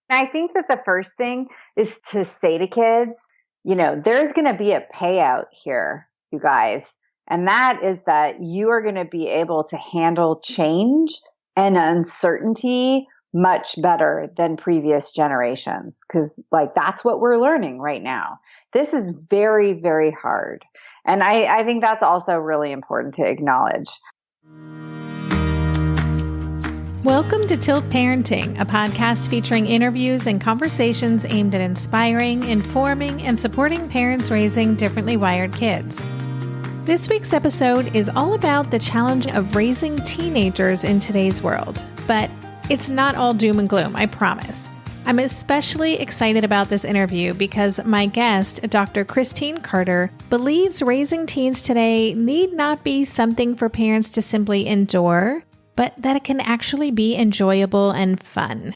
I think that the first thing is to say to kids, there's going to be a payout here, you guys. And that is that you are going to be able to handle change and uncertainty much better than previous generations. Because that's what we're learning right now. This is very, very hard. And I think that's also really important to acknowledge. Welcome to Tilt Parenting, a podcast featuring interviews and conversations aimed at inspiring, informing, and supporting parents raising differently wired kids. This week's episode is all about the challenge of raising teenagers in today's world. But it's not all doom and gloom, I promise. I'm especially excited about this interview because my guest, Dr. Christine Carter, believes raising teens today need not be something for parents to simply endure, but that it can actually be enjoyable and fun.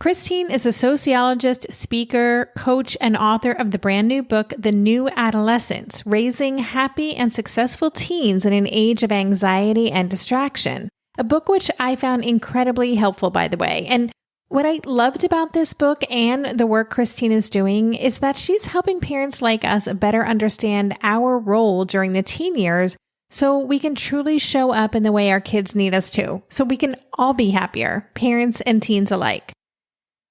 Christine is a sociologist, speaker, coach, and author of the brand new book, The New Adolescence, Raising Happy and Successful Teens in an Age of Anxiety and Distraction, a book which I found incredibly helpful, by the way. And what I loved about this book and the work Christine is doing is that she's helping parents like us better understand our role during the teen years so we can truly show up in the way our kids need us to, so we can all be happier, parents and teens alike.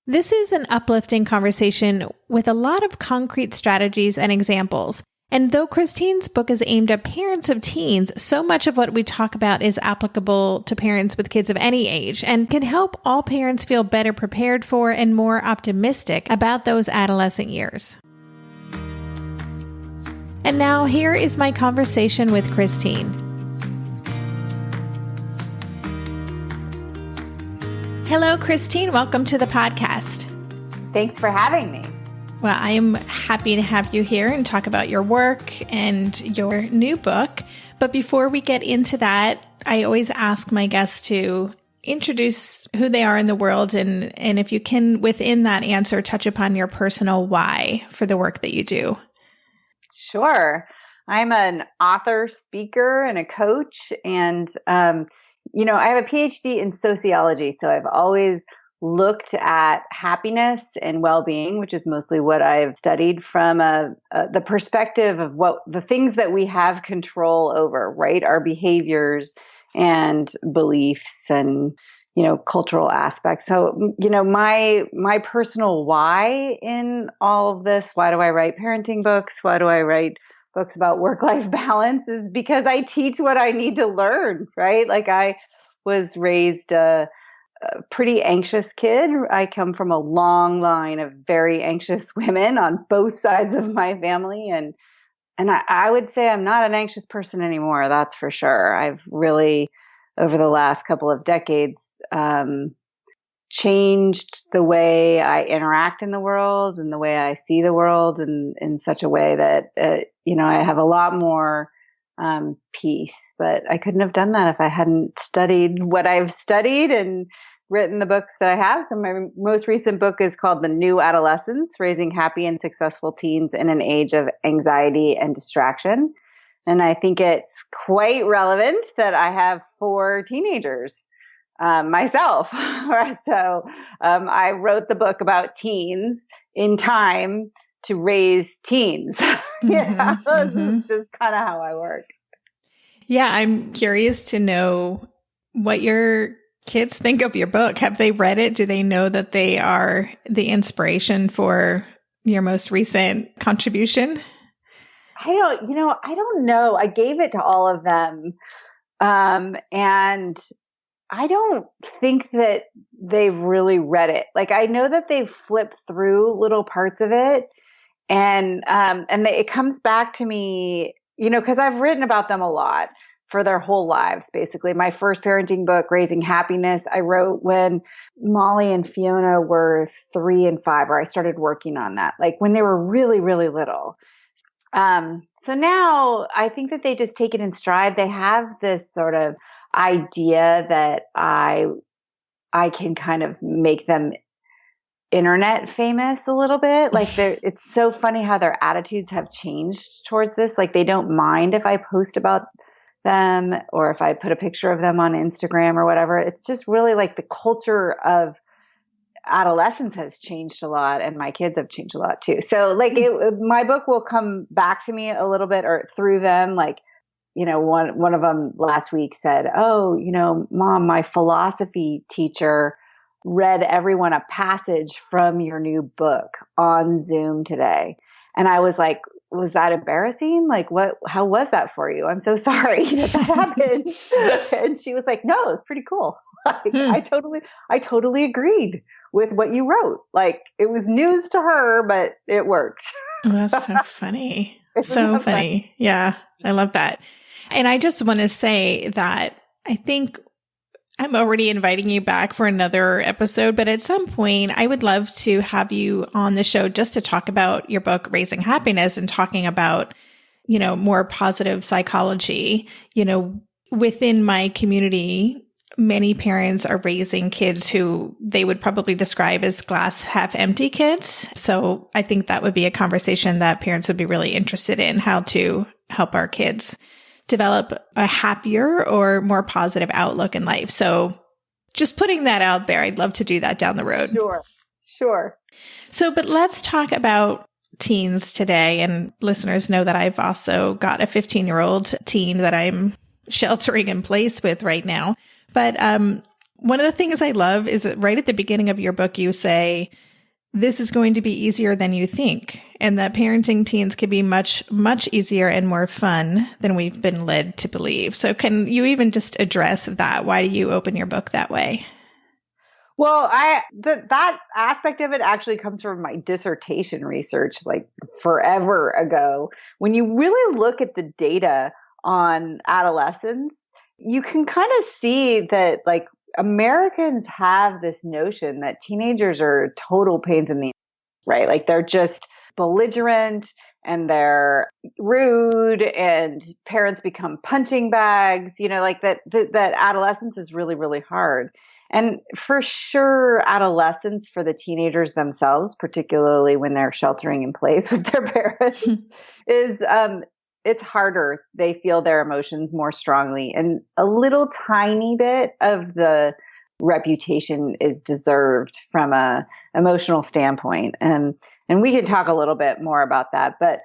This is an uplifting conversation with a lot of concrete strategies and examples. And though Christine's book is aimed at parents of teens, so much of what we talk about is applicable to parents with kids of any age and can help all parents feel better prepared for and more optimistic about those adolescent years. And now here is my conversation with Christine. Hello, Christine. Welcome to the podcast. Thanks for having me. Well, I am happy to have you here and talk about your work and your new book. But before we get into that, I always ask my guests to introduce who they are in the world and if you can, within that answer, touch upon your personal why for the work that you do. Sure. I'm an author, speaker, and a coach. And, I have a PhD in sociology. So I've always looked at happiness and well-being, which is mostly what I've studied from the perspective of what the things that we have control over, right? Our behaviors and beliefs and, cultural aspects. So, my personal why in all of this, why do I write parenting books? Why do I write books about work-life balance is because I teach what I need to learn, right? I was raised a pretty anxious kid. I come from a long line of very anxious women on both sides of my family. And I would say I'm not an anxious person anymore. That's for sure. I've really, over the last couple of decades, changed the way I interact in the world and the way I see the world in such a way that, I have a lot more peace. But I couldn't have done that if I hadn't studied what I've studied and written the books that I have. So my most recent book is called The New Adolescence, Raising Happy and Successful Teens in an Age of Anxiety and Distraction. And I think it's quite relevant that I have 4 teenagers myself. So I wrote the book about teens in time to raise teens. This is just kind of how I work. Yeah, I'm curious to know what your kids think of your book. Have they read it? Do they know that they are the inspiration for your most recent contribution? I don't know. I gave it to all of them. And I don't think that they've really read it. I know that they've flipped through little parts of it. And it comes back to me, because I've written about them a lot for their whole lives, basically. My first parenting book, Raising Happiness, I wrote when Molly and Fiona were 3 and 5, or I started working on that, when they were really, really little. So now I think that they just take it in stride. They have this sort of idea that I can kind of make them internet famous a little bit. It's so funny how their attitudes have changed towards this. They don't mind if I post about them or if I put a picture of them on Instagram or whatever. It's just really the culture of adolescence has changed a lot and my kids have changed a lot too. So like my book will come back to me a little bit or through them. Like, one of them last week said, "Oh, Mom, my philosophy teacher read everyone a passage from your new book on Zoom today." And I was like, "Was that embarrassing? Like, how was that for you? I'm so sorry that happened." And she was like, "No, it was pretty cool." Like, I totally agreed with what you wrote. Like, it was news to her, but it worked. Oh, that's so funny. So funny. Yeah, I love that. And I just want to say that I think I'm already inviting you back for another episode, but at some point I would love to have you on the show just to talk about your book, Raising Happiness, and talking about, more positive psychology. Within my community, many parents are raising kids who they would probably describe as glass half empty kids. So I think that would be a conversation that parents would be really interested in, how to help our kids develop a happier or more positive outlook in life. So just putting that out there, I'd love to do that down the road. Sure. So, but let's talk about teens today. And listeners know that I've also got a 15-year-old teen that I'm sheltering in place with right now. But one of the things I love is that right at the beginning of your book, you say, this is going to be easier than you think, and that parenting teens can be much, much easier and more fun than we've been led to believe. So can you even just address that? Why do you open your book that way? Well, that aspect of it actually comes from my dissertation research, like forever ago. When you really look at the data on adolescence, you can kind of see that like Americans have this notion that teenagers are total pains in the ass, right? Like they're just belligerent and they're rude and parents become punching bags, like that adolescence is really, really hard. And for sure, adolescence for the teenagers themselves, particularly when they're sheltering in place with their parents, is it's harder. They feel their emotions more strongly, and a little tiny bit of the reputation is deserved from a emotional standpoint. And we can talk a little bit more about that. But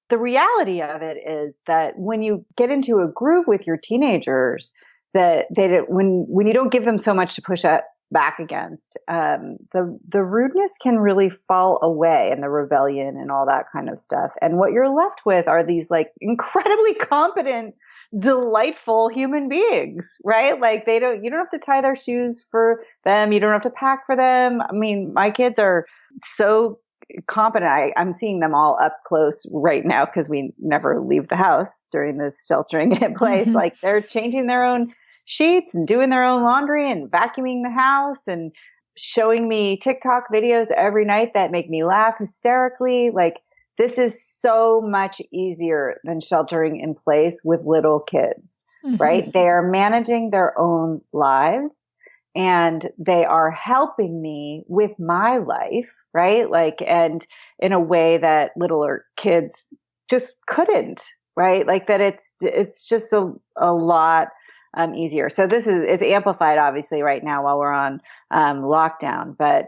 the reality of it is that when you get into a groove with your teenagers, that when you don't give them so much to push back against, the rudeness can really fall away, and the rebellion and all that kind of stuff. And what you're left with are these like incredibly competent, delightful human beings, right? Like you don't have to tie their shoes for them. You don't have to pack for them. I mean, my kids are so competent. I'm seeing them all up close right now because we never leave the house during this sheltering in place. Mm-hmm. Like they're changing their own sheets and doing their own laundry and vacuuming the house and showing me TikTok videos every night that make me laugh hysterically. Like this is so much easier than sheltering in place with little kids, mm-hmm. right? They are managing their own lives and they are helping me with my life, right? Like, and in a way that littler kids just couldn't, right? Like that it's just a lot easier. So it's amplified obviously right now while we're on lockdown, but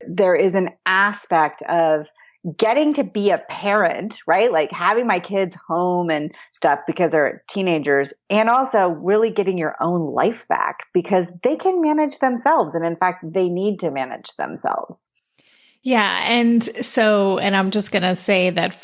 there is an aspect of getting to be a parent, right? Like having my kids home and stuff because they're teenagers, and also really getting your own life back because they can manage themselves. And in fact, they need to manage themselves. Yeah. And I'm just going to say that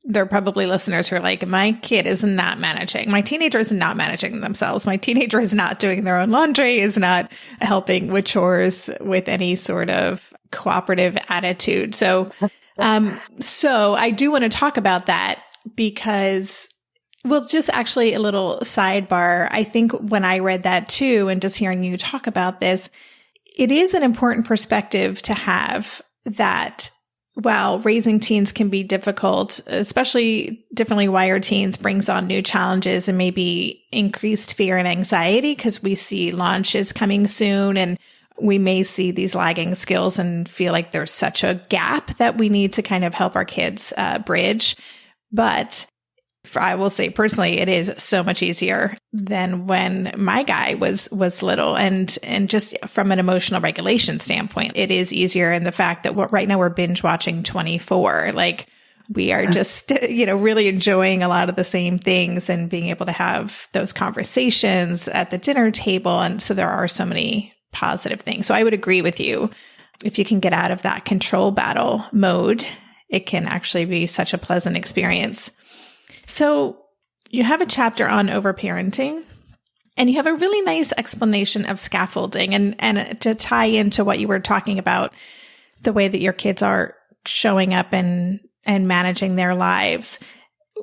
there are probably listeners who are like, my kid is not managing. My teenager is not managing themselves. My teenager is not doing their own laundry, is not helping with chores with any sort of cooperative attitude. So I do want to talk about that because, well, just actually a little sidebar. I think when I read that too, and just hearing you talk about this, it is an important perspective to have that while raising teens can be difficult, especially differently wired teens brings on new challenges and maybe increased fear and anxiety because we see launches coming soon and we may see these lagging skills and feel like there's such a gap that we need to kind of help our kids bridge. But I will say personally, it is so much easier than when my guy was little. And just from an emotional regulation standpoint, it is easier in the fact that right now we're binge watching 24. Like we are just, really enjoying a lot of the same things and being able to have those conversations at the dinner table. And so there are so many positive things. So I would agree with you. If you can get out of that control battle mode, it can actually be such a pleasant experience. So you have a chapter on overparenting, and you have a really nice explanation of scaffolding. And to tie into what you were talking about, the way that your kids are showing up and managing their lives.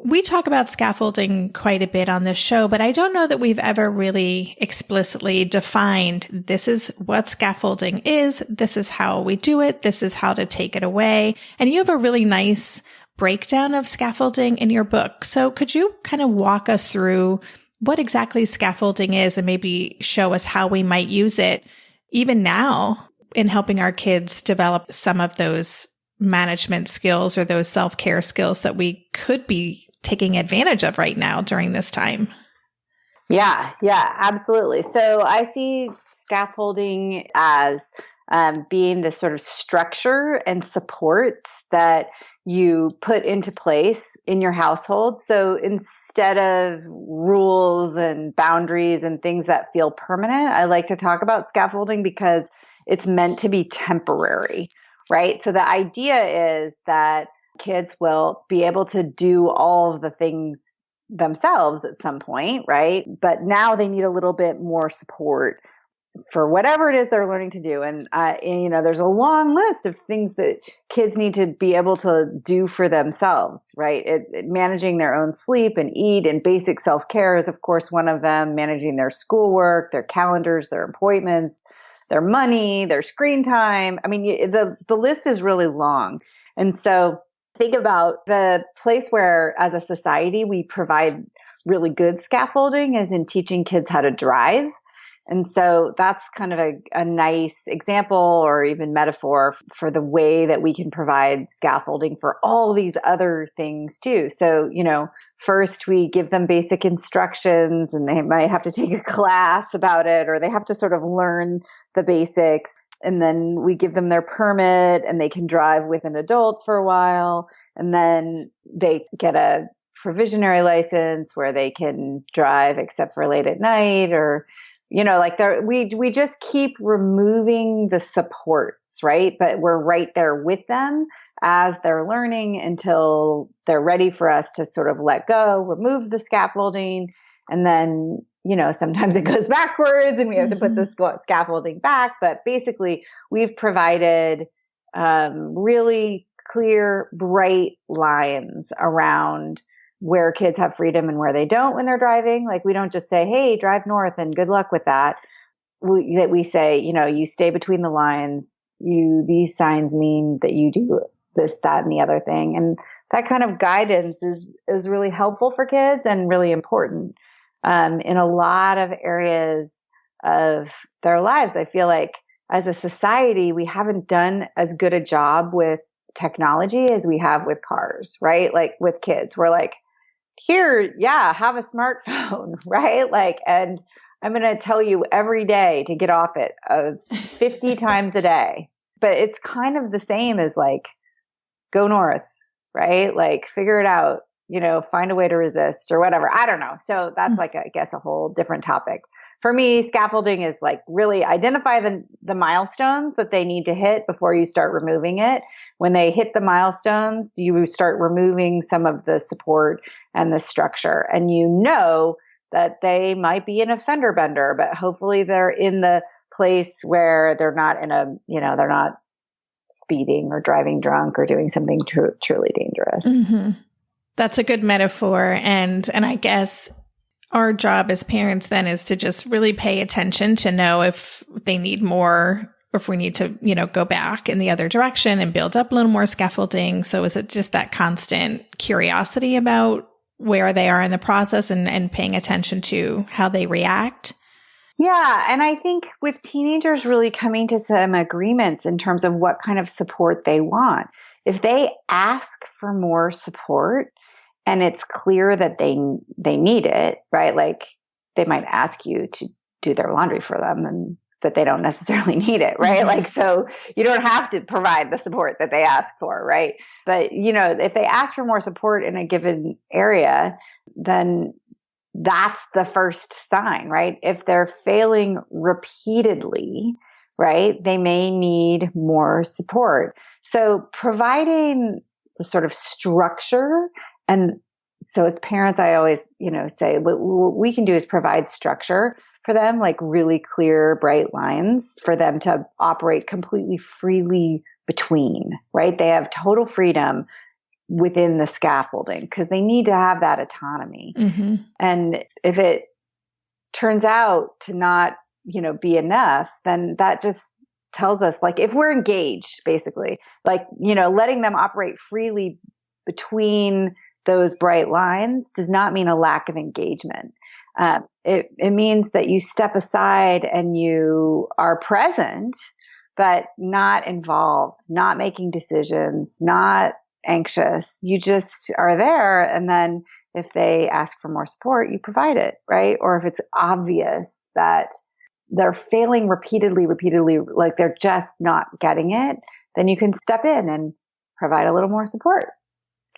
We talk about scaffolding quite a bit on this show, but I don't know that we've ever really explicitly defined this is what scaffolding is, this is how we do it, this is how to take it away. And you have a really nice breakdown of scaffolding in your book. So could you kind of walk us through what exactly scaffolding is and maybe show us how we might use it even now in helping our kids develop some of those management skills or those self-care skills that we could be taking advantage of right now during this time? Yeah, absolutely. So I see scaffolding as being the sort of structure and supports that you put into place in your household. So instead of rules and boundaries and things that feel permanent, I like to talk about scaffolding because it's meant to be temporary, right? So the idea is that kids will be able to do all of the things themselves at some point, right? But now they need a little bit more support for whatever it is they're learning to do. And there's a long list of things that kids need to be able to do for themselves, right? Managing their own sleep and eat and basic self-care is, of course, one of them. Managing their schoolwork, their calendars, their appointments, their money, their screen time. I mean, the list is really long. And so think about the place where, as a society, we provide really good scaffolding is in teaching kids how to drive. And so that's kind of a nice example or even metaphor for the way that we can provide scaffolding for all these other things too. So, first we give them basic instructions and they might have to take a class about it, or they have to sort of learn the basics. And then we give them their permit and they can drive with an adult for a while. And then they get a provisionary license where they can drive except for late at night, or we just keep removing the supports, right? But we're right there with them as they're learning until they're ready for us to sort of let go, remove the scaffolding. And then, sometimes it goes backwards and we have to put the scaffolding back. But basically, we've provided really clear, bright lines around where kids have freedom and where they don't when they're driving. Like, we don't just say, hey, drive north and good luck with that. We say, you stay between the lines. These signs mean that you do this, that, and the other thing. And that kind of guidance is really helpful for kids and really important in a lot of areas of their lives. I feel like as a society, we haven't done as good a job with technology as we have with cars, right? Like with kids, we're like, here, have a smartphone, right? Like, and I'm going to tell you every day to get off it 50 times a day. But it's kind of the same as like, go north, right? Like, figure it out, find a way to resist or whatever. I don't know. So that's like, I guess, a whole different topic. For me, scaffolding is like really identify the milestones that they need to hit before you start removing it. When they hit the milestones, you start removing some of the support and the structure. And that they might be in a fender bender, but hopefully they're in the place where they're not they're not speeding or driving drunk or doing something truly dangerous. Mm-hmm. That's a good metaphor. And I guess our job as parents then is to just really pay attention to know if they need more, or if we need to, go back in the other direction and build up a little more scaffolding. So is it just that constant curiosity about where they are in the process and paying attention to how they react? Yeah. And I think with teenagers really coming to some agreements in terms of what kind of support they want. If they ask for more support and it's clear that they need it, right? Like they might ask you to do their laundry for them, but they don't necessarily need it, right? Like, so you don't have to provide the support that they ask for, right? But, if they ask for more support in a given area, then that's the first sign, right? If they're failing repeatedly, right, they may need more support. So providing the sort of structure, and so as parents, I always, say what we can do is provide structure for them, like really clear, bright lines for them to operate completely freely between, right? They have total freedom within the scaffolding because they need to have that autonomy. Mm-hmm. And if it turns out to not, be enough, then that just tells us, like, if we're engaged, basically, like, letting them operate freely between those bright lines does not mean a lack of engagement. It means that you step aside and you are present, but not involved, not making decisions, not anxious. You just are there. And then if they ask for more support, you provide it, right? Or if it's obvious that they're failing repeatedly, like they're just not getting it, then you can step in and provide a little more support.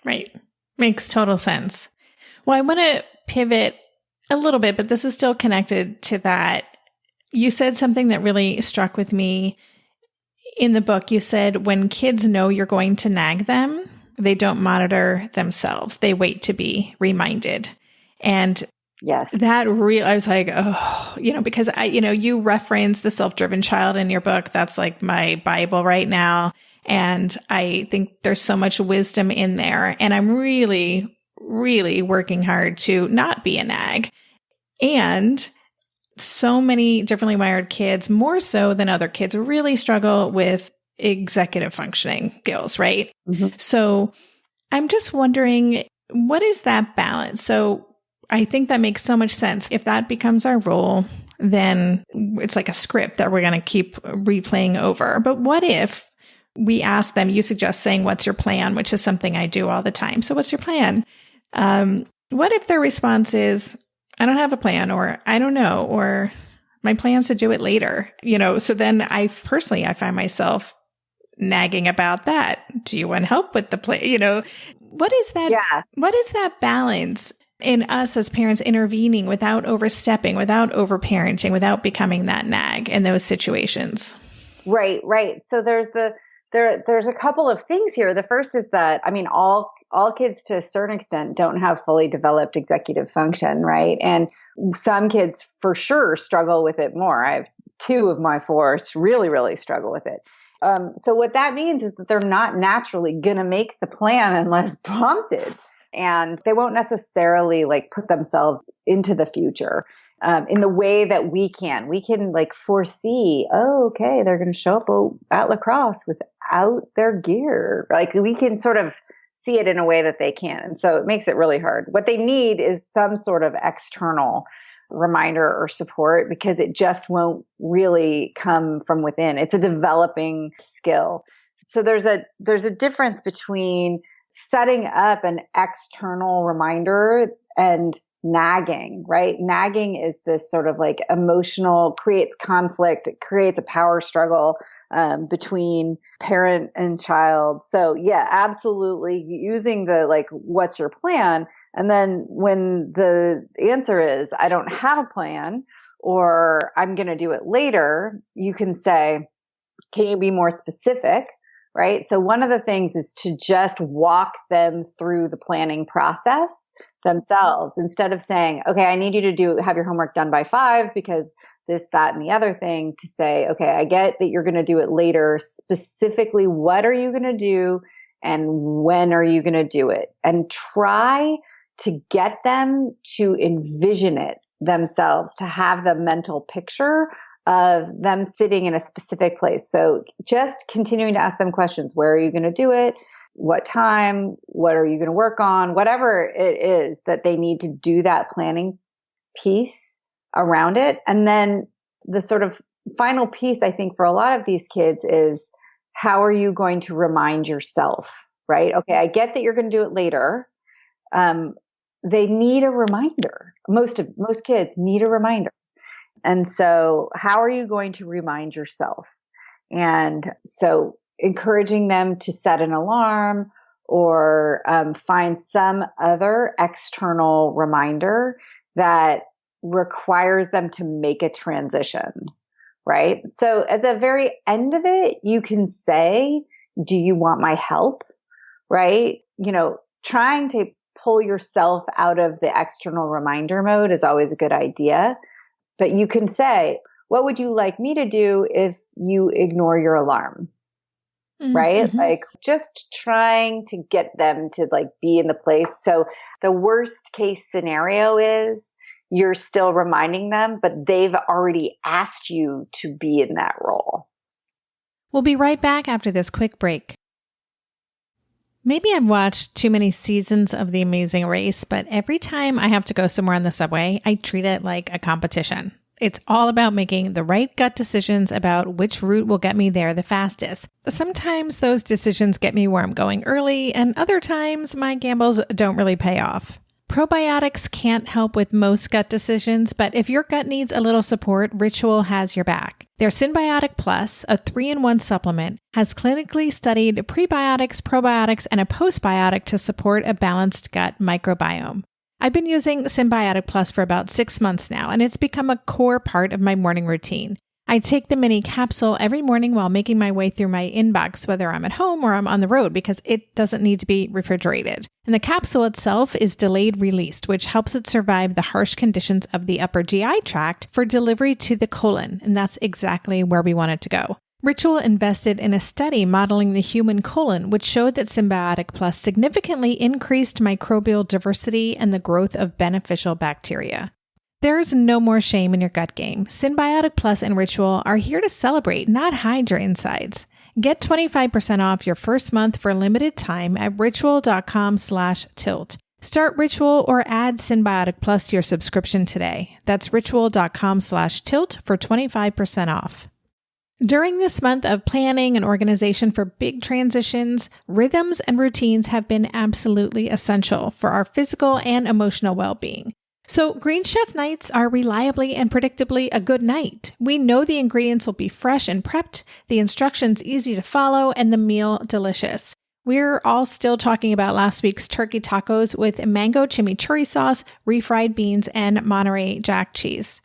Right. Makes total sense. Well, I want to pivot a little bit, but this is still connected to that. You said something that really struck with me in the book. You said when kids know you're going to nag them, they don't monitor themselves. They wait to be reminded. And yes, I was like, oh, because you reference the self-driven child in your book. That's like my Bible right now. And I think there's so much wisdom in there. And I'm really, really working hard to not be a nag. And so many differently wired kids, more so than other kids, really struggle with executive functioning skills, right? Mm-hmm. So I'm just wondering, what is that balance? So I think that makes so much sense. If that becomes our role, then it's like a script that we're going to keep replaying over. But what if we ask them, you suggest saying, what's your plan, which is something I do all the time. So what's your plan? What if their response is, I don't have a plan, or I don't know, or my plan's to do it later, so then I find myself nagging about that. Do you want help with the plan? What is that? Yeah. What is that balance in us as parents intervening without overstepping, without overparenting, without becoming that nag in those situations? Right. So there's a couple of things here. The first is that, all kids to a certain extent don't have fully developed executive function, right? And some kids for sure struggle with it more. I have 2 of my 4 really, really struggle with it. So what that means is that they're not naturally going to make the plan unless prompted. And they won't necessarily put themselves into the future in the way that we can. We can foresee, okay, they're going to show up at lacrosse without their gear. We can sort of see it in a way that they can. And so it makes it really hard. What they need is some sort of external reminder or support, because it just won't really come from within. It's a developing skill. So there's a difference between setting up an external reminder and nagging, right? Nagging is this sort of emotional, creates conflict, it creates a power struggle between parent and child. So yeah, absolutely using the what's your plan? And then when the answer is, I don't have a plan, or I'm going to do it later, you can say, can you be more specific? Right? So one of the things is to just walk them through the planning process themselves, instead of saying, okay, I need you to have your homework done by 5 because this, that, and the other thing, to say, okay, I get that you're going to do it later. Specifically, what are you going to do and when are you going to do it? And try to get them to envision it themselves, to have the mental picture of them sitting in a specific place. So just continuing to ask them questions. Where are you going to do it? What time? What are you going to work on? Whatever it is that they need to do that planning piece around it. And then the sort of final piece, I think, for a lot of these kids is, how are you going to remind yourself, right? Okay, I get that you're going to do it later. they need a reminder. Most kids need a reminder. And so how are you going to remind yourself? And so encouraging them to set an alarm or find some other external reminder that requires them to make a transition, right? So at the very end of it, you can say, do you want my help? Right? Trying to pull yourself out of the external reminder mode is always a good idea. But you can say, what would you like me to do if you ignore your alarm? Mm-hmm. Right? Like just trying to get them to be in the place. So the worst case scenario is you're still reminding them, but they've already asked you to be in that role. We'll be right back after this quick break. Maybe I've watched too many seasons of The Amazing Race, but every time I have to go somewhere on the subway, I treat it like a competition. It's all about making the right gut decisions about which route will get me there the fastest. Sometimes those decisions get me where I'm going early, and other times my gambles don't really pay off. Probiotics can't help with most gut decisions, but if your gut needs a little support, Ritual has your back. Their Synbiotic Plus, a 3-in-1 supplement, has clinically studied prebiotics, probiotics, and a postbiotic to support a balanced gut microbiome. I've been using Synbiotic Plus for about 6 months now, and it's become a core part of my morning routine. I take the mini capsule every morning while making my way through my inbox, whether I'm at home or I'm on the road, because it doesn't need to be refrigerated. And the capsule itself is delayed released, which helps it survive the harsh conditions of the upper GI tract for delivery to the colon. And that's exactly where we want it to go. Ritual invested in a study modeling the human colon, which showed that Synbiotic Plus significantly increased microbial diversity and the growth of beneficial bacteria. There's no more shame in your gut game. Synbiotic Plus and Ritual are here to celebrate, not hide your insides. Get 25% off your first month for a limited time at ritual.com/tilt. Start Ritual or add Synbiotic Plus to your subscription today. That's ritual.com/tilt for 25% off. During this month of planning and organization for big transitions, rhythms and routines have been absolutely essential for our physical and emotional well-being. So Green Chef nights are reliably and predictably a good night. We know the ingredients will be fresh and prepped, the instructions easy to follow, and the meal delicious. We're all still talking about last week's turkey tacos with mango chimichurri sauce, refried beans, and Monterey Jack cheese.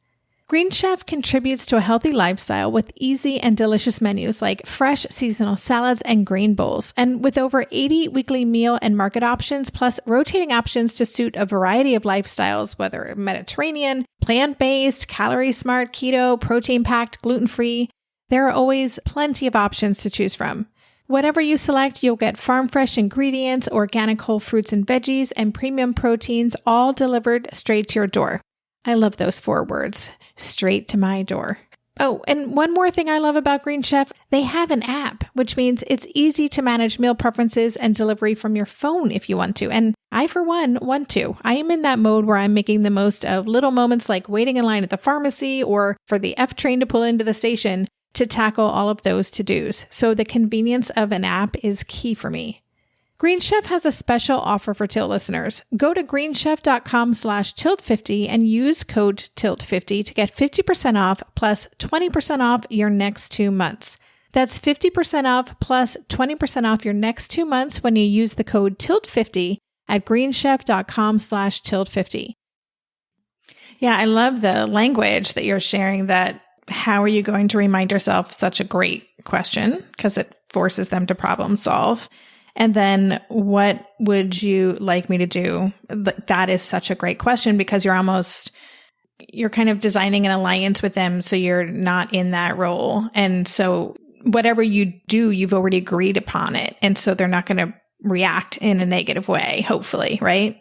Green Chef contributes to a healthy lifestyle with easy and delicious menus like fresh seasonal salads and grain bowls. And with over 80 weekly meal and market options, plus rotating options to suit a variety of lifestyles, whether Mediterranean, plant-based, calorie-smart, keto, protein-packed, gluten-free, there are always plenty of options to choose from. Whatever you select, you'll get farm-fresh ingredients, organic whole fruits and veggies, and premium proteins, all delivered straight to your door. I love those 4 words. Straight to my door. Oh, and one more thing I love about Green Chef, they have an app, which means it's easy to manage meal preferences and delivery from your phone if you want to. And I, for one, want to. I am in that mode where I'm making the most of little moments like waiting in line at the pharmacy or for the F train to pull into the station to tackle all of those to-dos. So the convenience of an app is key for me. Green Chef has a special offer for Tilt listeners. Go to greenchef.com/tilt50 and use code TILT50 to get 50% off plus 20% off your next 2 months. That's 50% off plus 20% off your next 2 months when you use the code TILT50 at greenchef.com/tilt50. Yeah, I love the language that you're sharing, that how are you going to remind yourself? Such a great question because it forces them to problem solve. And then what would you like me to do? That is such a great question because you're kind of designing an alliance with them. So you're not in that role. And so whatever you do, you've already agreed upon it. And so they're not going to react in a negative way, hopefully, right?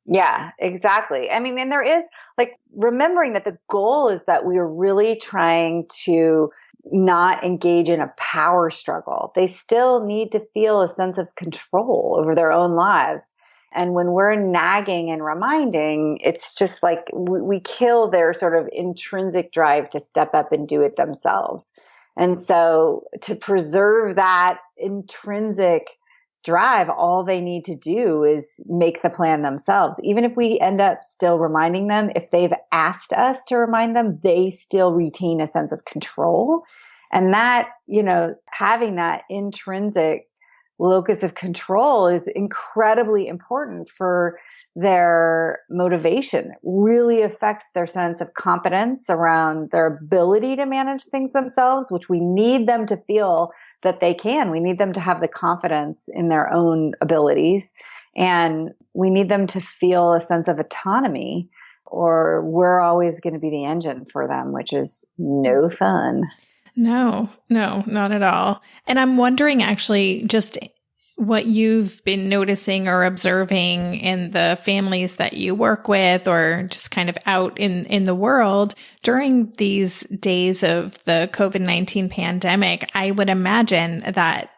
Yeah, exactly. I mean, and there is remembering that the goal is that we are really trying to not engage in a power struggle. They still need to feel a sense of control over their own lives. And when we're nagging and reminding, it's just like we kill their sort of intrinsic drive to step up and do it themselves. And so to preserve that intrinsic drive, all they need to do is make the plan themselves. Even if we end up still reminding them, if they've asked us to remind them, they still retain a sense of control. And that, having that intrinsic locus of control is incredibly important for their motivation. It really affects their sense of competence around their ability to manage things themselves, which we need them to feel that they can. We need them to have the confidence in their own abilities, and we need them to feel a sense of autonomy, or we're always going to be the engine for them, which is no fun. No, not at all. And I'm wondering actually just what you've been noticing or observing in the families that you work with, or just kind of out in the world during these days of the COVID-19 pandemic. I would imagine that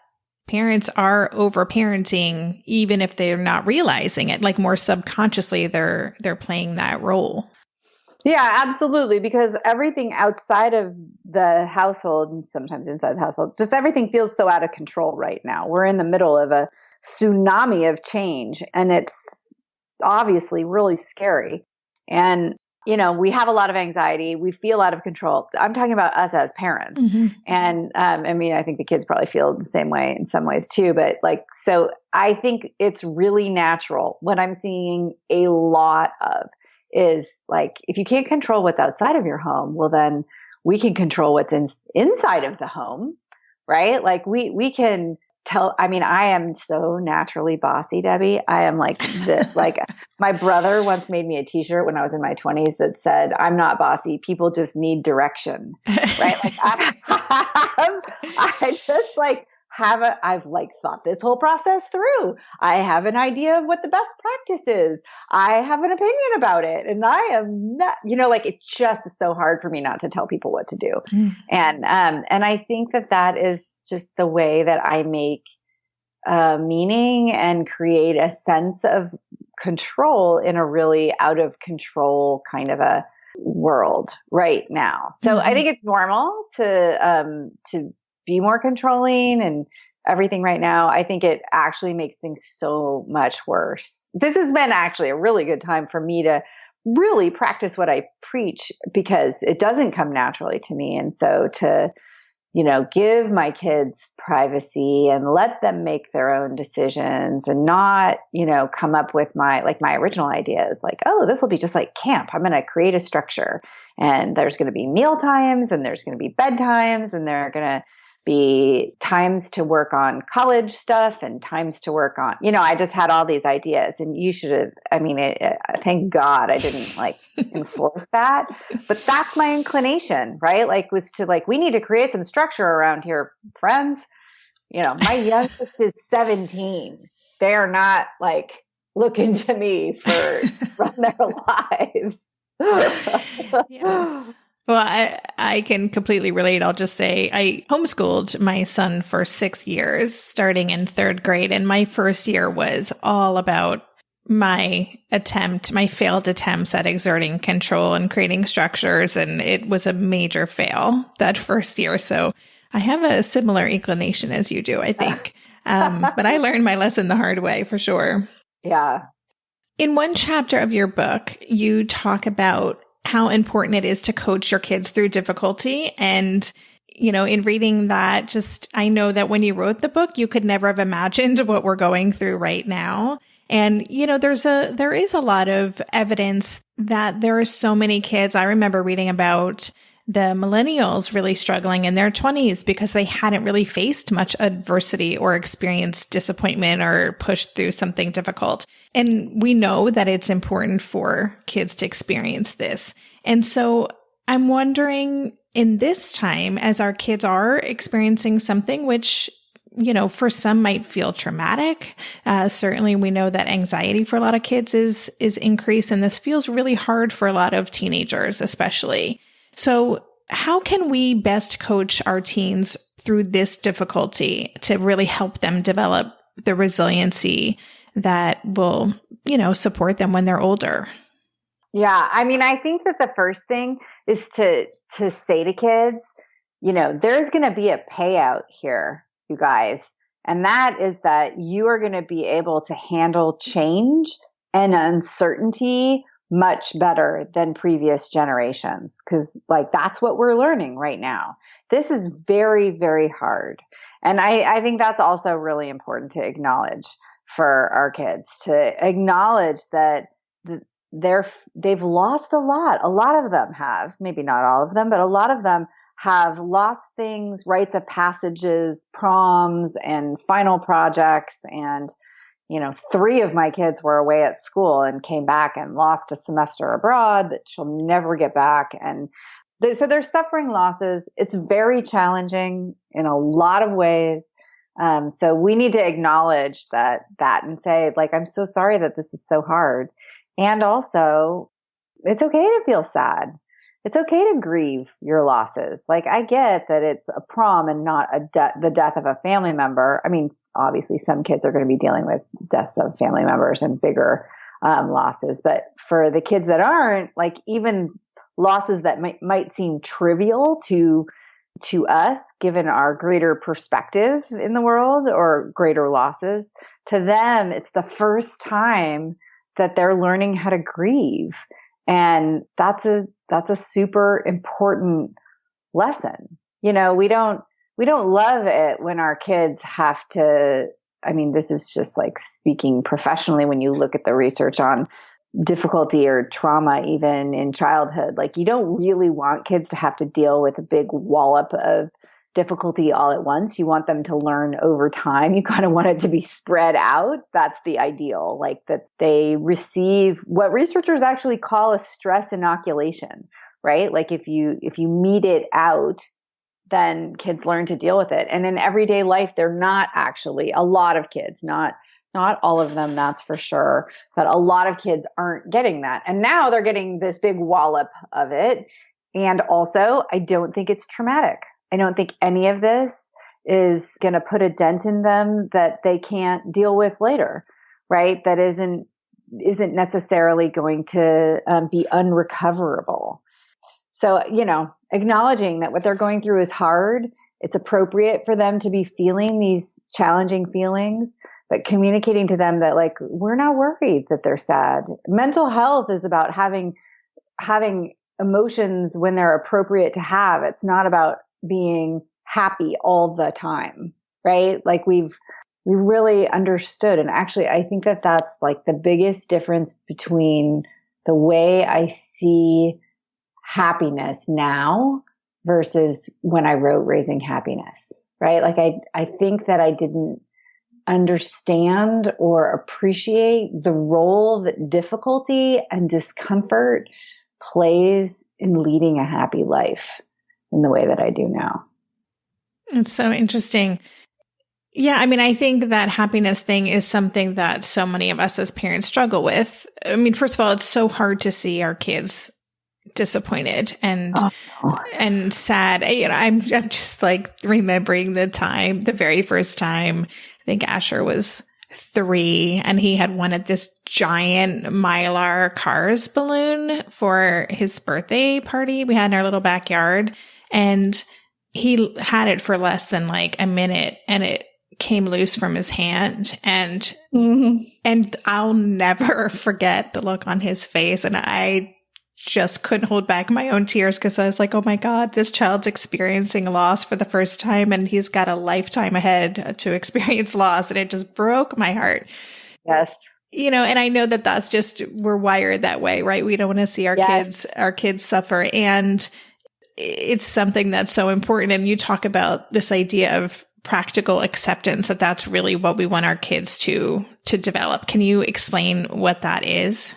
parents are overparenting, even if they're not realizing it, like more subconsciously they're playing that role. Yeah, absolutely. Because everything outside of the household, and sometimes inside the household, just everything feels so out of control right now. We're in the middle of a tsunami of change, and it's obviously really scary. And, we have a lot of anxiety. We feel out of control. I'm talking about us as parents. Mm-hmm. And, I think the kids probably feel the same way in some ways too. But so I think it's really natural. What I'm seeing a lot of is if you can't control what's outside of your home, well, then we can control what's inside of the home, right? We can tell, I am so naturally bossy, Debbie. I am my brother once made me a t-shirt when I was in my 20s that said, "I'm not bossy. People just need direction." Right? I just I've thought this whole process through. I have an idea of what the best practice is. I have an opinion about it. And I am not, it just is so hard for me not to tell people what to do. Mm. And I think that is just the way that I make meaning and create a sense of control in a really out of control kind of a world right now. So I think it's normal to be more controlling and everything right now. I think it actually makes things so much worse. This has been actually a really good time for me to really practice what I preach, because it doesn't come naturally to me. And so to, give my kids privacy and let them make their own decisions, and not, come up with my original ideas, oh, this will be just like camp. I'm going to create a structure, and there's going to be meal times, and there's going to be bedtimes, and there are going to be times to work on college stuff and times to work on, I just had all these ideas, and you should have, thank God I didn't enforce that, but that's my inclination, right? Was to we need to create some structure around here, friends. My youngest is 17. They are not looking to me for run their lives. Yes. Well, I can completely relate. I'll just say I homeschooled my son for 6 years, starting in 3rd grade. And my first year was all about my failed attempts at exerting control and creating structures. And it was a major fail that first year. So I have a similar inclination as you do, I think. But I learned my lesson the hard way, for sure. Yeah. In one chapter of your book, you talk about how important it is to coach your kids through difficulty. And, in reading that, I know that when you wrote the book, you could never have imagined what we're going through right now. And, there is a lot of evidence that there are so many kids. I remember reading about the millennials really struggling in their 20s because they hadn't really faced much adversity or experienced disappointment or pushed through something difficult. And we know that it's important for kids to experience this. And so I'm wondering, in this time, as our kids are experiencing something which, for some might feel traumatic. Certainly we know that anxiety for a lot of kids is increased, and this feels really hard for a lot of teenagers, especially. So how can we best coach our teens through this difficulty to really help them develop the resiliency that will, support them when they're older? Yeah. I think that the first thing is to say to kids, there's going to be a payout here, you guys. And that is that you are going to be able to handle change and uncertainty much better than previous generations. Cause like that's what we're learning right now. This is very, very hard. And I think that's also really important to acknowledge for our kids, to acknowledge that they've lost a lot. A lot of them have, maybe not all of them, but a lot of them have lost things, rites of passages, proms, and final projects. And, 3 of my kids were away at school and came back and lost a semester abroad that she'll never get back. And so they're suffering losses. It's very challenging in a lot of ways. So we need to acknowledge that and say, like, I'm so sorry that this is so hard. And also, it's okay to feel sad. It's okay to grieve your losses. Like, I get that it's a prom and not the death of a family member. I mean, obviously, some kids are going to be dealing with deaths of family members and bigger losses. But for the kids that aren't, like, even losses that might seem trivial to us, given our greater perspective in the world or greater losses, to them, it's the first time that they're learning how to grieve. And that's a super important lesson. We don't love it when our kids have to, I mean, this is just like speaking professionally when you look at the research on difficulty or trauma, even in childhood. Like, you don't really want kids to have to deal with a big wallop of difficulty all at once. You want them to learn over time. You kind of want it to be spread out. That's the ideal, like that they receive what researchers actually call a stress inoculation, right? Like if you meet it out, then kids learn to deal with it. And in everyday life, they're not actually, a lot of kids, not all of them, that's for sure, but a lot of kids aren't getting that. And now they're getting this big wallop of it. And also, I don't think it's traumatic. I don't think any of this is going to put a dent in them that they can't deal with later, right? That isn't necessarily going to be unrecoverable. So, acknowledging that what they're going through is hard, it's appropriate for them to be feeling these challenging feelings, but communicating to them that, like, we're not worried that they're sad. Mental health is about having emotions when they're appropriate to have. It's not about being happy all the time, right? Like we've really understood. And actually, I think that that's like the biggest difference between the way I see happiness now versus when I wrote Raising Happiness, right? Like I think that I didn't understand or appreciate the role that difficulty and discomfort plays in leading a happy life in the way that I do now. It's so interesting. Yeah, I mean, I think that happiness thing is something that so many of us as parents struggle with. I mean, first of all, it's so hard to see our kids disappointed and sad. I'm just like remembering the very first time, I think Asher was 3 and he had wanted this giant Mylar Cars balloon for his birthday party we had in our little backyard. And he had it for less than like a minute and it came loose from his hand. And I'll never forget the look on his face. And I just couldn't hold back my own tears because I was like, oh my God, this child's experiencing loss for the first time and he's got a lifetime ahead to experience loss. And it just broke my heart. Yes. And I know that that's just, we're wired that way, right? We don't want to see our kids suffer. And it's something that's so important. And you talk about this idea of practical acceptance, that's really what we want our kids to develop. Can you explain what that is?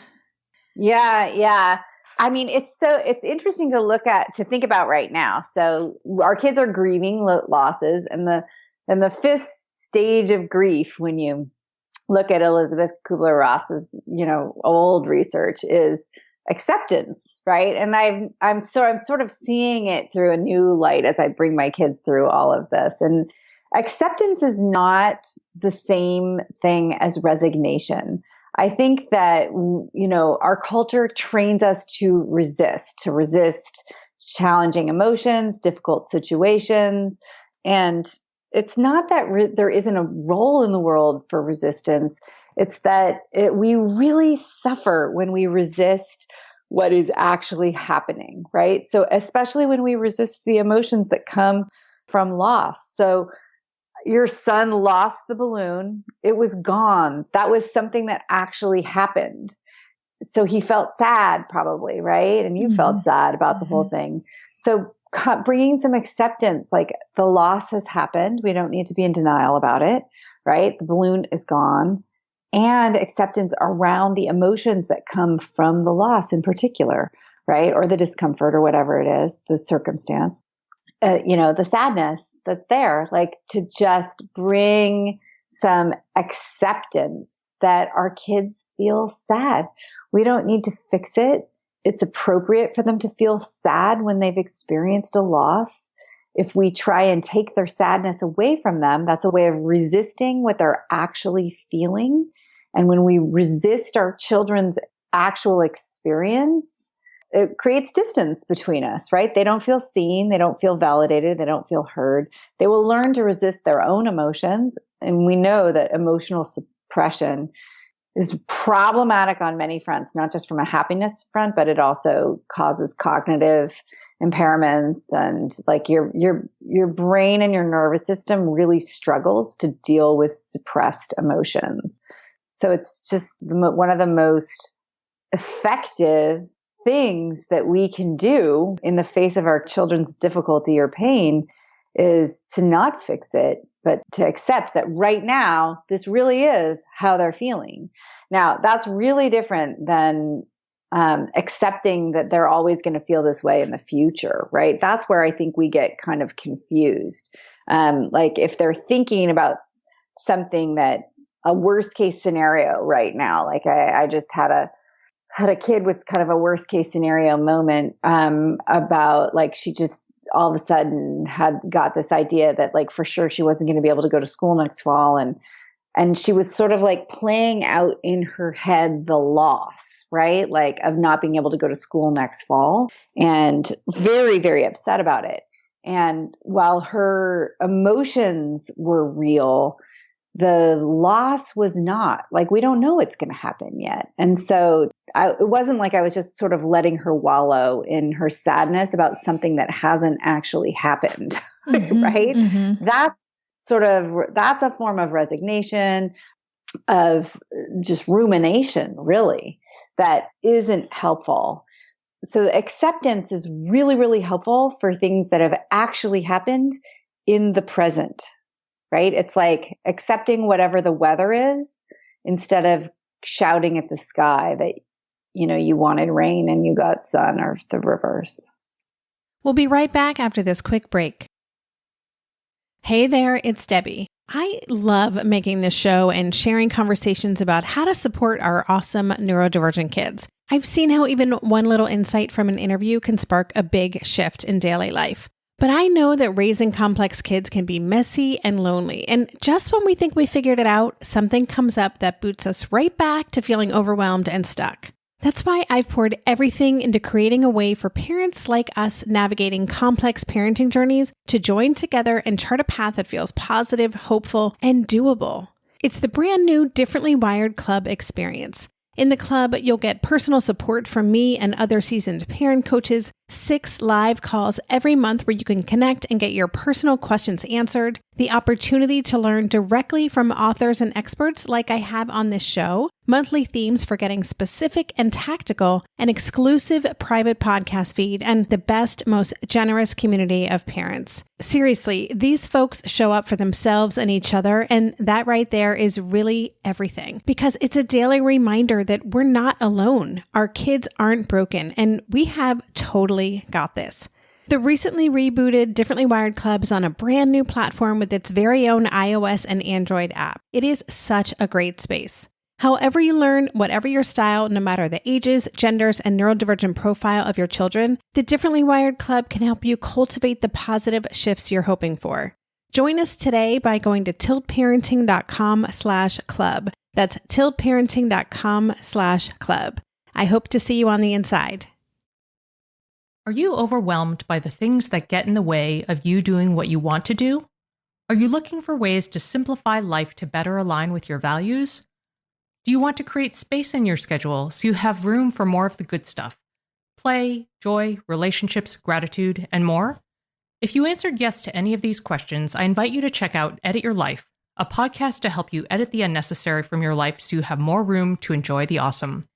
Yeah. I mean, it's interesting to think about right now. So our kids are grieving losses, and the fifth stage of grief, when you look at Elizabeth Kubler-Ross's, old research, is acceptance, right? And I'm sort of seeing it through a new light as I bring my kids through all of this. And acceptance is not the same thing as resignation. I think that, our culture trains us to resist challenging emotions, difficult situations. And it's not that there isn't a role in the world for resistance. It's that we really suffer when we resist what is actually happening, right? So especially when we resist the emotions that come from loss. So your son lost the balloon. It was gone. That was something that actually happened. So he felt sad probably, right? And you felt sad about the whole thing. So bringing some acceptance, like the loss has happened. We don't need to be in denial about it, right? The balloon is gone. And acceptance around the emotions that come from the loss in particular, right? Or the discomfort or whatever it is, the circumstance, the sadness that's there, like to just bring some acceptance that our kids feel sad. We don't need to fix it. It's appropriate for them to feel sad when they've experienced a loss. If we try and take their sadness away from them, that's a way of resisting what they're actually feeling. And when we resist our children's actual experience, it creates distance between us, right? They don't feel seen. They don't feel validated. They don't feel heard. They will learn to resist their own emotions. And we know that emotional suppression is problematic on many fronts, not just from a happiness front, but it also causes cognitive impairments, and like your brain and your nervous system really struggles to deal with suppressed emotions. So it's just one of the most effective things that we can do in the face of our children's difficulty or pain is to not fix it, but to accept that right now, this really is how they're feeling. Now, that's really different than accepting that they're always going to feel this way in the future, right? That's where I think we get kind of confused. Like if they're thinking about something that a worst case scenario right now, like I just had a kid with kind of a worst case scenario moment about like she just all of a sudden had got this idea that like for sure she wasn't going to be able to go to school next fall, and she was sort of like playing out in her head the loss, right? Like of not being able to go to school next fall, and very, very upset about it. And while her emotions were real, the loss was not. Like, we don't know what's going to happen yet. And so it wasn't like I was just sort of letting her wallow in her sadness about something that hasn't actually happened, right? That's a form of resignation, of just rumination, really, that isn't helpful. So acceptance is really, really helpful for things that have actually happened in the present. Right? It's like accepting whatever the weather is instead of shouting at the sky that, you wanted rain and you got sun, or the reverse. We'll be right back after this quick break. Hey there, it's Debbie. I love making this show and sharing conversations about how to support our awesome neurodivergent kids. I've seen how even one little insight from an interview can spark a big shift in daily life. But I know that raising complex kids can be messy and lonely. And just when we think we figured it out, something comes up that boots us right back to feeling overwhelmed and stuck. That's why I've poured everything into creating a way for parents like us navigating complex parenting journeys to join together and chart a path that feels positive, hopeful, and doable. It's the brand new Differently Wired Club experience. In the club, you'll get personal support from me and other seasoned parent coaches, 6 live calls every month where you can connect and get your personal questions answered, the opportunity to learn directly from authors and experts like I have on this show, monthly themes for getting specific and tactical, an exclusive private podcast feed, and the best, most generous community of parents. Seriously, these folks show up for themselves and each other, and that right there is really everything, because it's a daily reminder that we're not alone. Our kids aren't broken, and we have totally got this. The recently rebooted Differently Wired Club is on a brand new platform with its very own iOS and Android app. It is such a great space. However you learn, whatever your style, no matter the ages, genders, and neurodivergent profile of your children, the Differently Wired Club can help you cultivate the positive shifts you're hoping for. Join us today by going to tiltparenting.com/club. That's tiltparenting.com/club. I hope to see you on the inside. Are you overwhelmed by the things that get in the way of you doing what you want to do? Are you looking for ways to simplify life to better align with your values? Do you want to create space in your schedule so you have room for more of the good stuff? Play, joy, relationships, gratitude, and more? If you answered yes to any of these questions, I invite you to check out Edit Your Life, a podcast to help you edit the unnecessary from your life so you have more room to enjoy the awesome.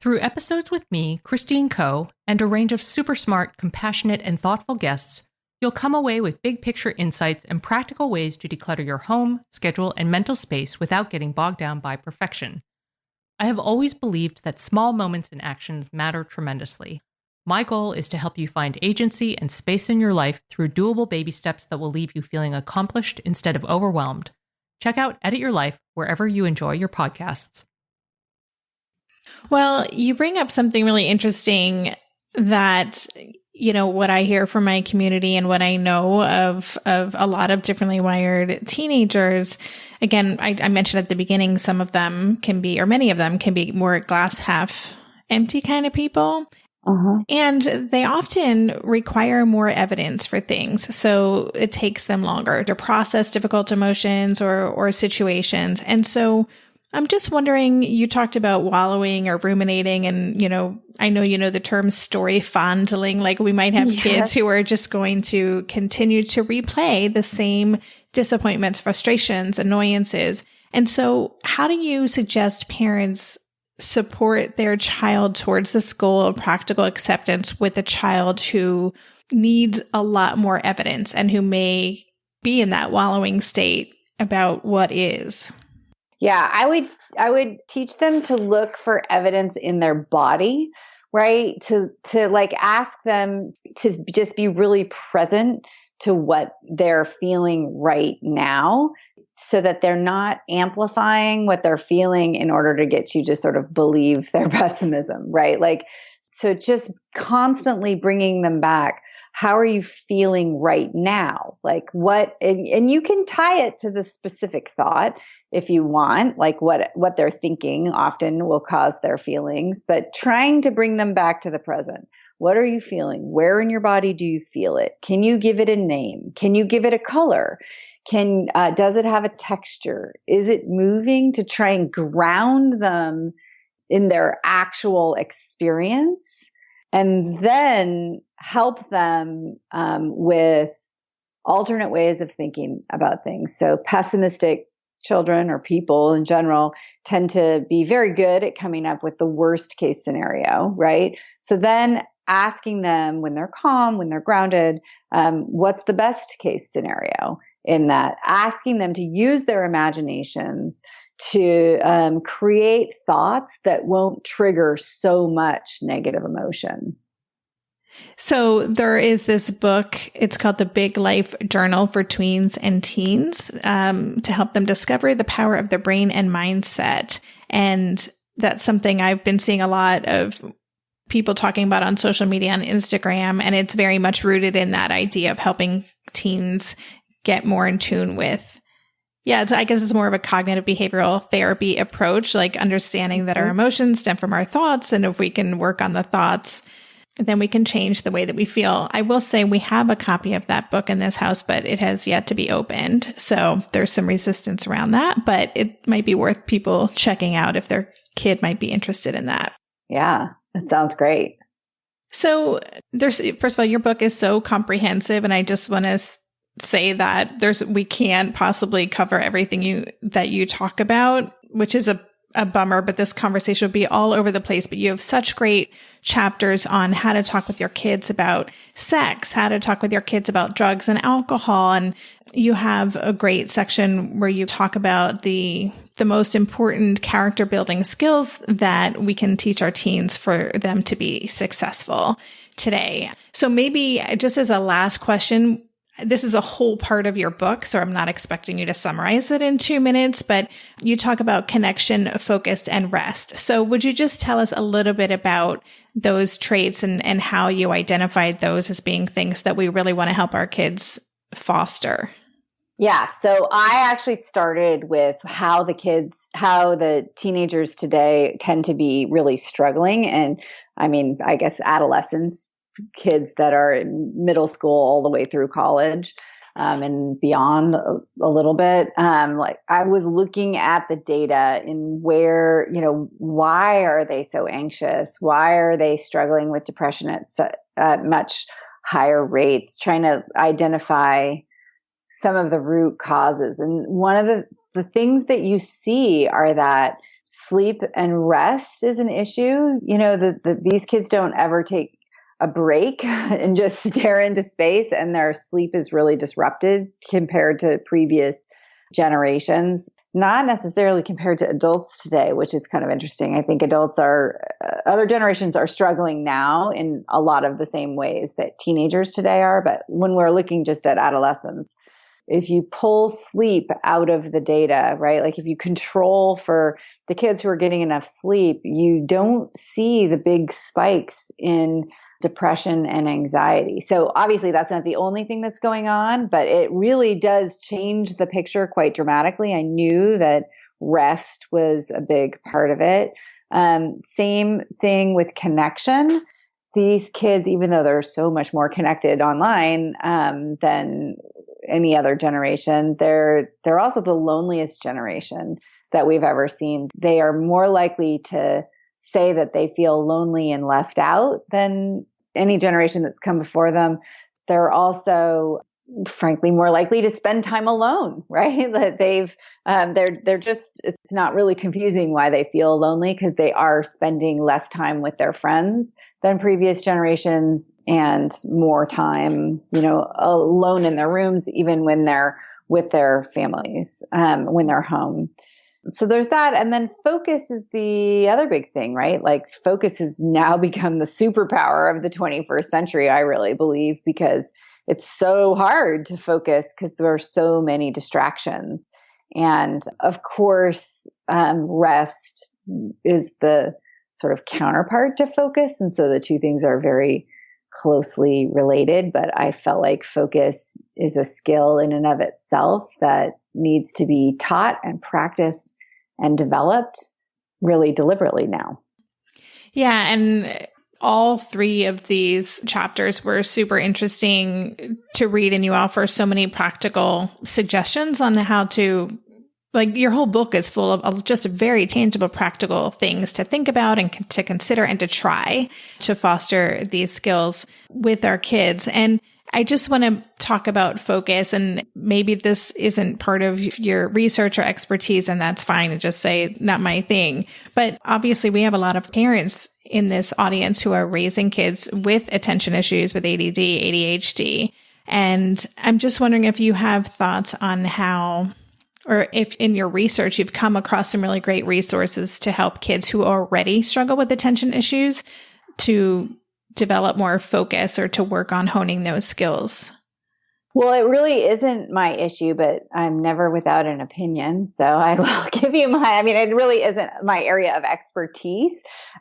Through episodes with me, Christine Coe, and a range of super smart, compassionate, and thoughtful guests, you'll come away with big picture insights and practical ways to declutter your home, schedule, and mental space without getting bogged down by perfection. I have always believed that small moments and actions matter tremendously. My goal is to help you find agency and space in your life through doable baby steps that will leave you feeling accomplished instead of overwhelmed. Check out Edit Your Life wherever you enjoy your podcasts. Well, you bring up something really interesting that, what I hear from my community and what I know of a lot of differently wired teenagers. Again, I mentioned at the beginning, some of them can be, or many of them can be more glass half empty kind of people. And they often require more evidence for things. So it takes them longer to process difficult emotions or situations. And so I'm just wondering, you talked about wallowing or ruminating, and, I know the term story fondling, like we might have kids who are just going to continue to replay the same disappointments, frustrations, annoyances. And so how do you suggest parents support their child towards this goal of practical acceptance with a child who needs a lot more evidence and who may be in that wallowing state about what is? Yeah, I would teach them to look for evidence in their body, right? To like ask them to just be really present to what they're feeling right now, so that they're not amplifying what they're feeling in order to get you to sort of believe their pessimism, right? Like, so just constantly bringing them back. How are you feeling right now? Like what, and you can tie it to the specific thought if you want, like what they're thinking often will cause their feelings, but trying to bring them back to the present. What are you feeling? Where in your body do you feel it? Can you give it a name? Can you give it a color? Does it have a texture? Is it moving? To try and ground them in their actual experience, and then help them with alternate ways of thinking about things. So pessimistic children, or people in general, tend to be very good at coming up with the worst case scenario, right? So then asking them, when they're calm, when they're grounded, what's the best case scenario in that? Asking them to use their imaginations to create thoughts that won't trigger so much negative emotion. So there is this book, it's called The Big Life Journal for Tweens and Teens, to help them discover the power of their brain and mindset. And that's something I've been seeing a lot of people talking about on social media, on Instagram, and it's very much rooted in that idea of helping teens get more in tune with, I guess it's more of a cognitive behavioral therapy approach, like understanding that our emotions stem from our thoughts. And if we can work on the thoughts, then we can change the way that we feel. I will say we have a copy of that book in this house, but it has yet to be opened. So there's some resistance around that, but it might be worth people checking out if their kid might be interested in that. Yeah, that sounds great. So first of all, your book is so comprehensive, and I just want to say that we can't possibly cover everything that you talk about, which is a bummer, but this conversation would be all over the place. But you have such great chapters on how to talk with your kids about sex, how to talk with your kids about drugs and alcohol. And you have a great section where you talk about the most important character building skills that we can teach our teens for them to be successful today. So maybe just as a last question, this is a whole part of your book, so I'm not expecting you to summarize it in 2 minutes, but you talk about connection, focus, and rest. So would you just tell us a little bit about those traits and how you identified those as being things that we really want to help our kids foster? Yeah. So I actually started with how the teenagers today tend to be really struggling. And I mean, I guess adolescents, kids that are in middle school all the way through college, and beyond a little bit. Like I was looking at the data in where, why are they so anxious? Why are they struggling with depression at much higher rates? Trying to identify some of the root causes. And one of the things that you see are that sleep and rest is an issue. These kids don't ever take a break and just stare into space, and their sleep is really disrupted compared to previous generations, not necessarily compared to adults today, which is kind of interesting. I think other generations are struggling now in a lot of the same ways that teenagers today are. But when we're looking just at adolescence, if you pull sleep out of the data, right? Like if you control for the kids who are getting enough sleep, you don't see the big spikes in depression and anxiety. So obviously that's not the only thing that's going on, but it really does change the picture quite dramatically. I knew that rest was a big part of it. Same thing with connection. These kids, even though they're so much more connected online than any other generation, they're also the loneliest generation that we've ever seen. They are more likely to say that they feel lonely and left out than any generation that's come before them. They're also, frankly, more likely to spend time alone, right? That they're just, it's not really confusing why they feel lonely, because they are spending less time with their friends than previous generations and more time, alone in their rooms, even when they're with their families, when they're home. So there's that. And then focus is the other big thing, right? Like focus has now become the superpower of the 21st century, I really believe, because it's so hard to focus because there are so many distractions. And of course, rest is the sort of counterpart to focus. And so the two things are very closely related, but I felt like focus is a skill in and of itself that needs to be taught and practiced and developed really deliberately now. Yeah. And all three of these chapters were super interesting to read, and you offer so many practical suggestions on how to, like, your whole book is full of just very tangible, practical things to think about and to consider and to try to foster these skills with our kids. And I just want to talk about focus, and maybe this isn't part of your research or expertise, and that's fine to just say, not my thing. But obviously we have a lot of parents in this audience who are raising kids with attention issues, with ADD, ADHD. And I'm just wondering if you have thoughts on how, or if in your research you've come across some really great resources to help kids who already struggle with attention issues to develop more focus or to work on honing those skills. Well, it really isn't my issue, but I'm never without an opinion. So I will give you it really isn't my area of expertise.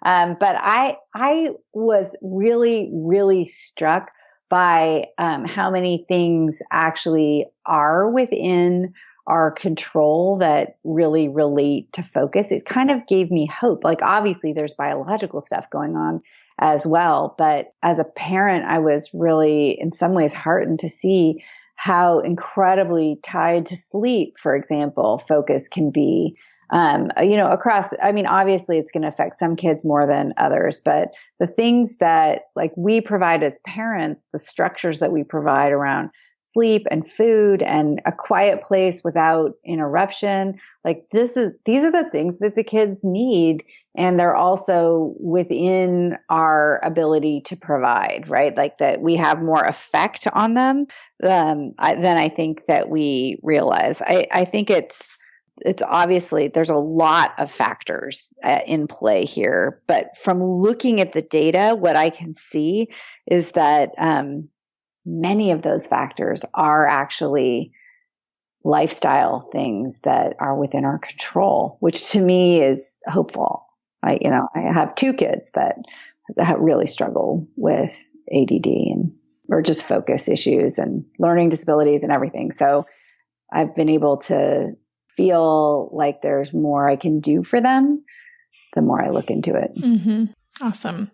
But I was really, really struck by how many things actually are within our control that really relate to focus. It kind of gave me hope. Like, obviously there's biological stuff going on as well. But as a parent, I was really, in some ways, heartened to see how incredibly tied to sleep, for example, focus can be, across, obviously it's going to affect some kids more than others, but the things that we provide as parents, the structures that we provide around sleep and food and a quiet place without interruption, these are the things that the kids need. And they're also within our ability to provide, right? That we have more effect on them than I think that we realize. I think it's obviously there's a lot of factors in play here, but from looking at the data, what I can see is that, many of those factors are actually lifestyle things that are within our control, which to me is hopeful. I have two kids that really struggle with ADD or just focus issues and learning disabilities and everything. So I've been able to feel like there's more I can do for them the more I look into it. Mm-hmm. Awesome.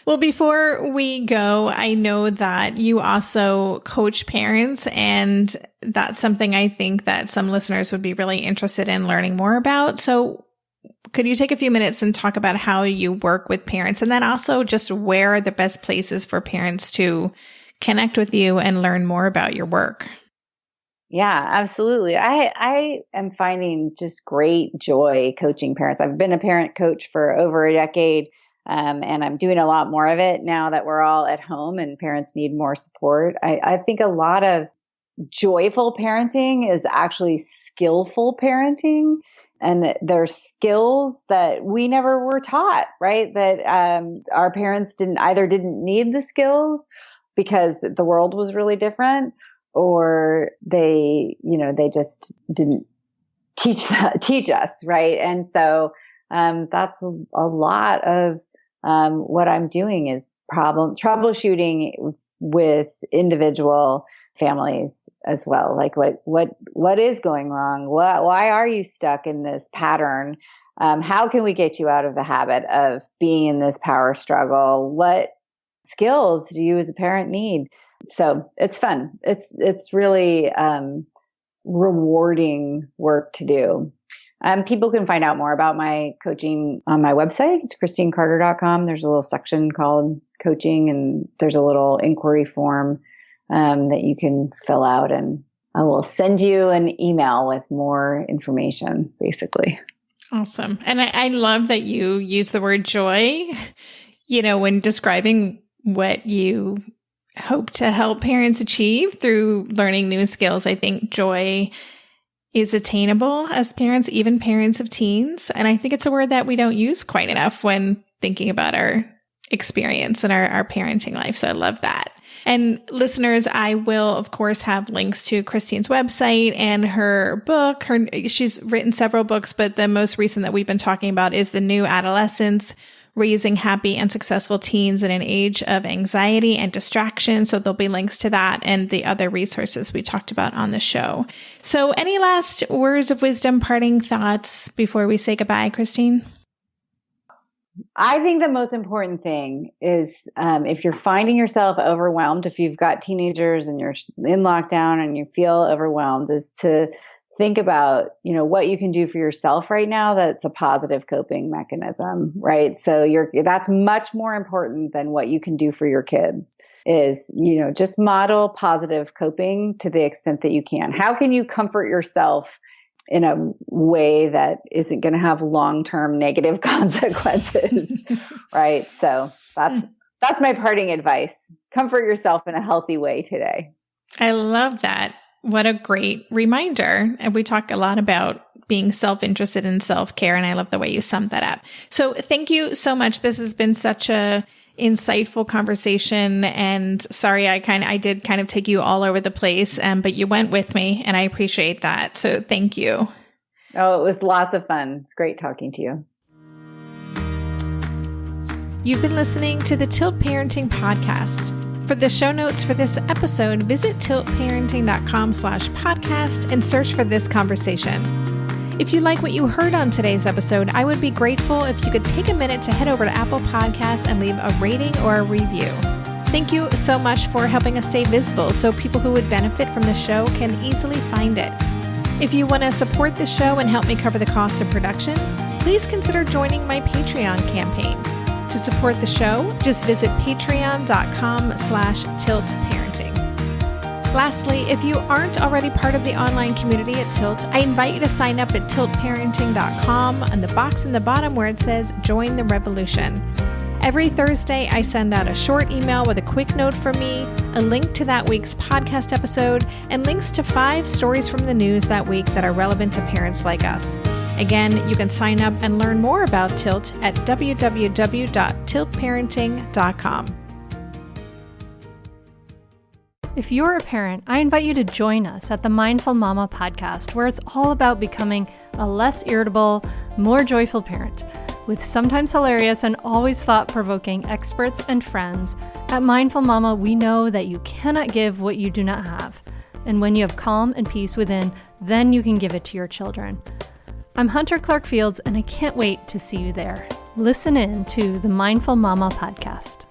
Well, before we go, I know that you also coach parents, and that's something I think that some listeners would be really interested in learning more about. So could you take a few minutes and talk about how you work with parents, and then also just where are the best places for parents to connect with you and learn more about your work? Yeah, absolutely. I am finding just great joy coaching parents. I've been a parent coach for over a decade, and I'm doing a lot more of it now that we're all at home and parents need more support. I think a lot of joyful parenting is actually skillful parenting. And there's skills that we never were taught, right? That our parents didn't need the skills because the world was really different, or they just didn't teach us, right? And so that's a lot of what I'm doing is troubleshooting with individual families as well. Like what is going wrong? Why are you stuck in this pattern? How can we get you out of the habit of being in this power struggle? What skills do you as a parent need? So it's fun. It's really rewarding work to do. People can find out more about my coaching on my website. It's christinecarter.com. There's a little section called coaching, and there's a little inquiry form that you can fill out, and I will send you an email with more information, basically. Awesome. And I love that you use the word joy, when describing what you hope to help parents achieve through learning new skills. I think joy is attainable as parents, even parents of teens. And I think it's a word that we don't use quite enough when thinking about our experience and our parenting life. So I love that. And listeners, I will, of course, have links to Christine's website and her book. She's written several books, but the most recent that we've been talking about is The New Adolescence: Raising Happy and Successful Teens in an Age of Anxiety and Distraction. So there'll be links to that and the other resources we talked about on the show. So any last words of wisdom, parting thoughts before we say goodbye, Christine? I think the most important thing is if you're finding yourself overwhelmed, if you've got teenagers and you're in lockdown and you feel overwhelmed, is to think about, what you can do for yourself right now that's a positive coping mechanism, right? So that's much more important than what you can do for your kids is, just model positive coping to the extent that you can. How can you comfort yourself in a way that isn't going to have long-term negative consequences, right? So that's my parting advice. Comfort yourself in a healthy way today. I love that. What a great reminder. And we talk a lot about being self-interested in self-care, and I love the way you summed that up. So thank you so much. This has been such a insightful conversation, and sorry, I did kind of take you all over the place, but you went with me, and I appreciate that. So thank you. Oh, it was lots of fun. It's great talking to you. You've been listening to the Tilt Parenting Podcast. For the show notes for this episode, visit tiltparenting.com/podcast and search for this conversation. If you like what you heard on today's episode, I would be grateful if you could take a minute to head over to Apple Podcasts and leave a rating or a review. Thank you so much for helping us stay visible so people who would benefit from the show can easily find it. If you want to support the show and help me cover the cost of production, please consider joining my Patreon campaign. To support the show, just visit patreon.com/tiltparenting. Lastly, if you aren't already part of the online community at Tilt, I invite you to sign up at tiltparenting.com on the box in the bottom where it says Join the Revolution. Every Thursday, I send out a short email with a quick note from me, a link to that week's podcast episode, and links to 5 stories from the news that week that are relevant to parents like us. Again, you can sign up and learn more about Tilt at www.tiltparenting.com. If you're a parent, I invite you to join us at the Mindful Mama podcast, where it's all about becoming a less irritable, more joyful parent. With sometimes hilarious and always thought-provoking experts and friends, at Mindful Mama, we know that you cannot give what you do not have. And when you have calm and peace within, then you can give it to your children. I'm Hunter Clark Fields, and I can't wait to see you there. Listen in to the Mindful Mama podcast.